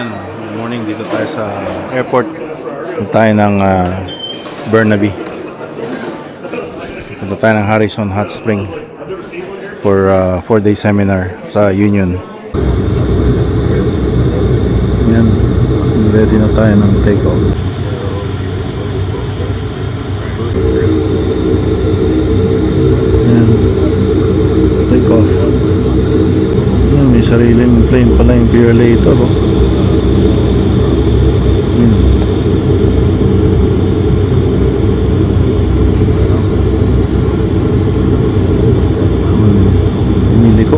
Yan, good morning, dito tayo sa airport. Punta tayo ng Burnaby. Punta tayo ng Harrison Hot Spring for 4-day seminar sa Union. Yan, ready na tayo ng take-off. Yan, take-off. Yan, may sariling plane pala yung Purelator, oh. Pumili ko.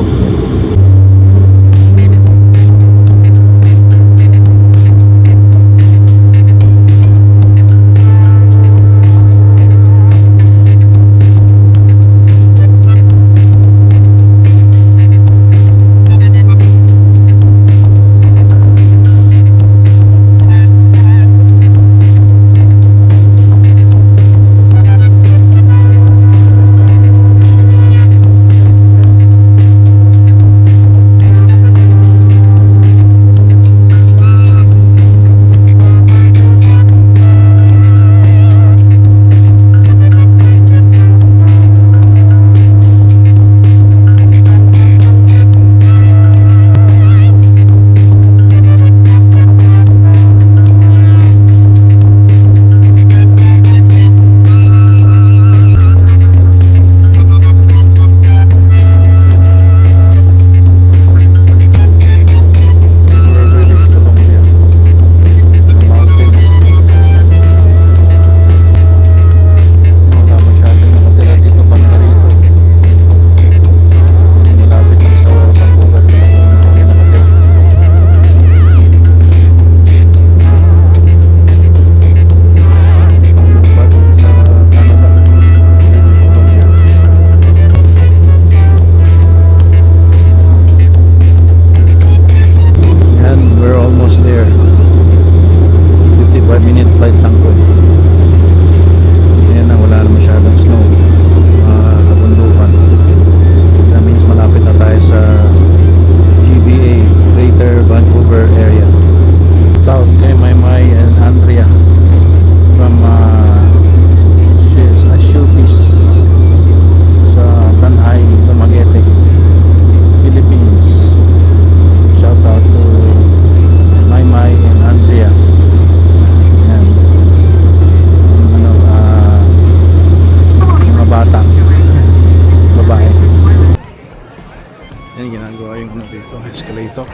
Escalator.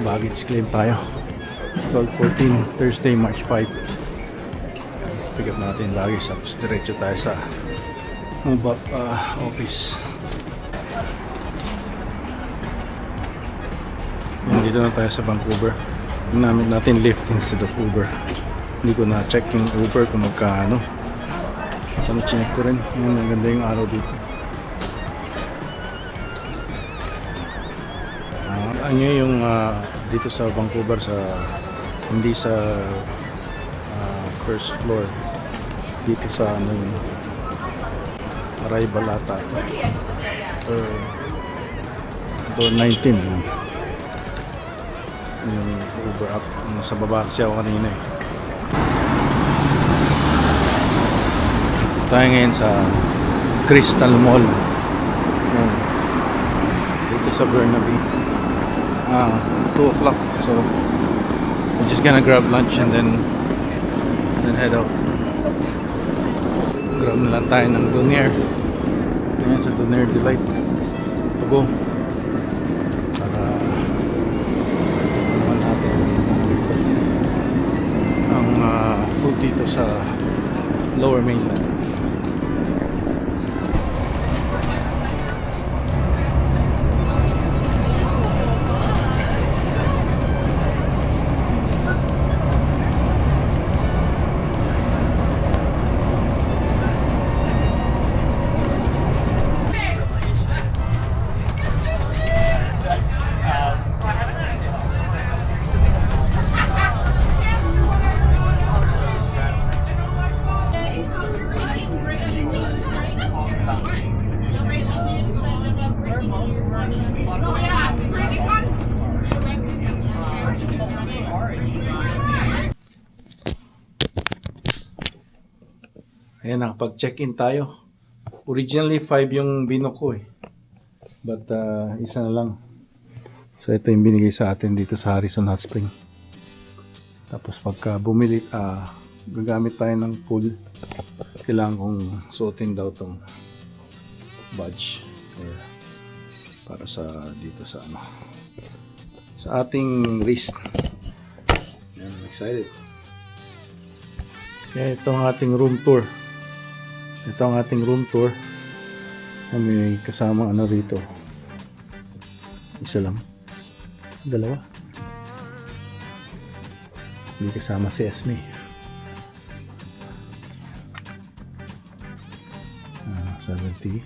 Baggage claim tayo. 12:14 Thursday, March 5. Pick up natin baggage, tapos diretso tayo sa office. Yan, dito na tayo sa Vancouver. Ginamit natin Lyft instead of Uber. Hindi ko na check yung Uber kung magkano. So na-check ko rin. Yan, maganda yung araw dito. Ano yung dito sa Vancouver, sa hindi sa first floor, dito sa ano yung arrival ata door 19 yung Uber app. Nasa baba kasi ako kanina eh. Tayo ngayon sa Crystal Mall dito sa Burnaby. 2 o'clock, so we're just gonna grab lunch and then head out. Grab na lang tayo ng Donair. Ayan sa Donair Delight to go para naman natin ang food dito sa Lower Mainland. Ayan, nakapag-check-in tayo. Originally 5 yung binook ko eh. But isa na lang. So ito yung binigay sa atin dito sa Harrison Hot Spring. Tapos pagka bumili, gagamit tayo ng pool. Kailangan kong suotin daw tong badge. Para sa dito sa ano. Sa ating wrist. Ayan, I'm excited. Kaya ito ang ating room tour. Ito ang ating room tour. May kasama ano rito. Isa lang. Dalawa. Hindi kasama si Esme. 70.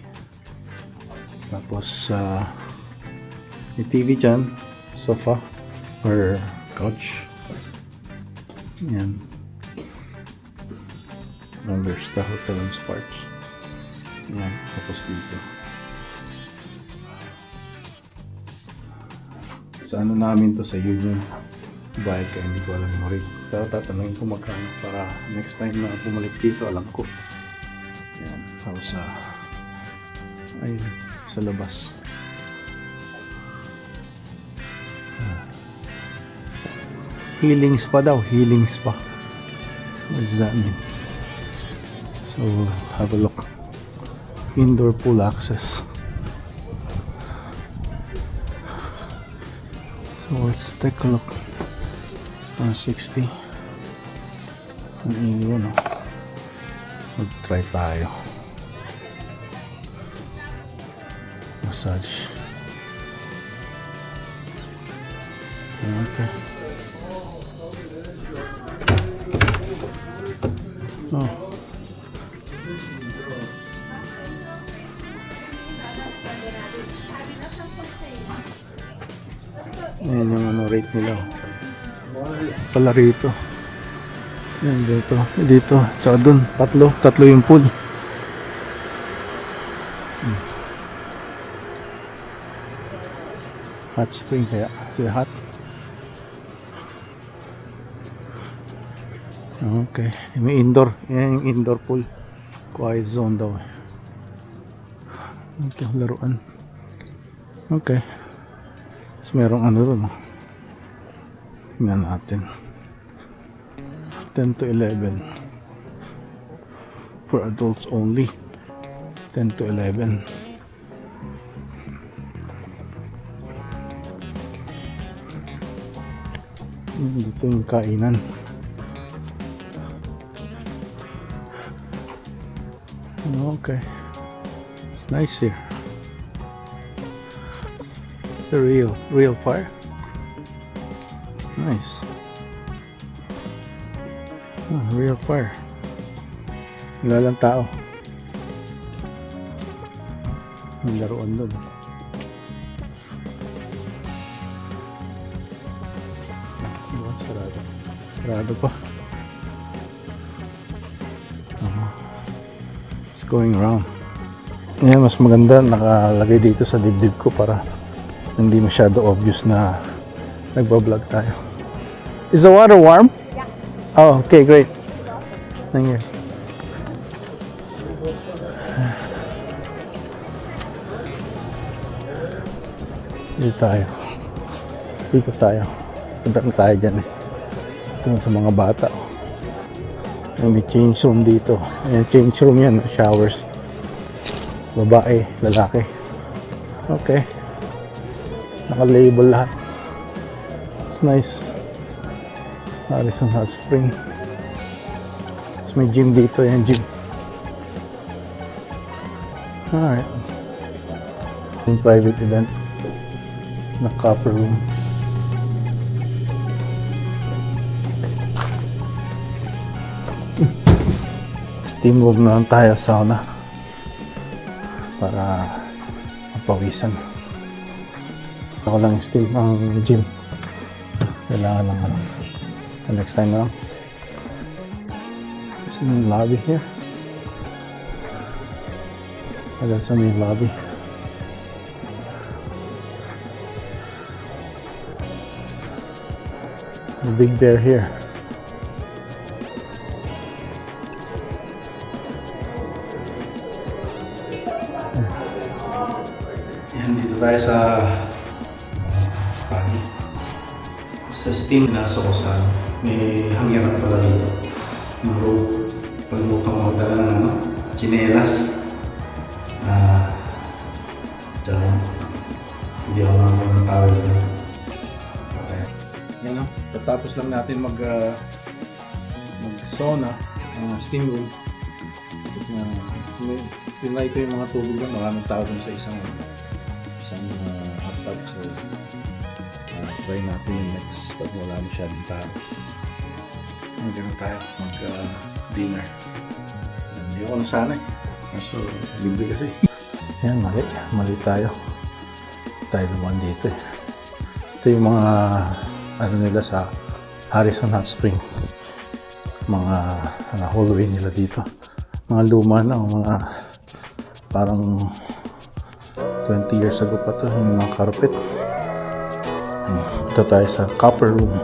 Tapos may TV dyan. Sofa or couch. Yan. And there's the hotel and sparks. Yan. Tapos dito. Sa ano namin to, sa Union. Bayad kaya hindi ko alam mo rin. Pero tatanungin ko magkano para next time na bumalik dito, alam ko. Yan. Tapos ay sa labas. Healing spa daw. Healing spa. What does that mean? So, have a look. Indoor pool access. So, let's take a look. 160. Ang inyo, no? Mag-try tayo. Massage. Okay. Oh. Ayan yung ano rate nila. Pala rito. Ayan dito. Dito. Tsaka dun. Tatlo yung pool. Hot spring kaya. Kasi hot. Okay. May indoor. Yan yung indoor pool. Quiet zone daw. Ito, laruan. Okay. Tapos merong ano doon. Tingnan natin. 10 to 11. For adults only. 10 to 11. Dito yung kainan. Okay. It's nice here. It's a real fire. Nice. Real fire. Wala lang tao. May laruan doon. Sarado. Sarado pa. It's going around. Ayan, mas maganda nakalagay dito sa dibdib ko para hindi masyado obvious na nagbablog tayo. Is the water warm? Yeah. Oh, okay, great. Thank you. Dito tayo. Ikot tayo. Punta na tayo dyan eh. Ito sa mga bata. May change room dito. Ayan, change room yan. Showers. Babae, lalaki. Okay. Naka-label lahat. It's nice. Harrison Hot Spring. Tapos may gym dito. Ayan, gym. Alright. Yung private event. Na copper room. Steam room na lang tayo, sauna para mapawisan. Ako lang yung steam ng gym. Kailangan lang ano. Next time na lang. This is yung lobby here. Agad sa may lobby. The big bear here. tayo sa pagi. Sa steam na sa kusan, may hangyaran pala rito. Yung rope. Pagmutang magdala ng ano, chinelas. Diyan. Hindi ako nakakuha ng towel dyan. Okay. Yan lang. Tapos lang natin mag-sauna, steam room. Tinry ko yung mga tubig doon. Maraming tao doon sa isang hot tub. So, try natin yung next pag wala masyadong tao. Ganun tayo mag-dinner. Hindi ako nasanay. So, libre kasi. Yan, mali tayo. Tayo naman dito eh. Ito yung mga ano nila sa Harrison Hot Spring. Mga hallway nila dito. Mga luma na, mga parang 20 years ago pa to, yung mga carpet. Ito tayo sa copper room.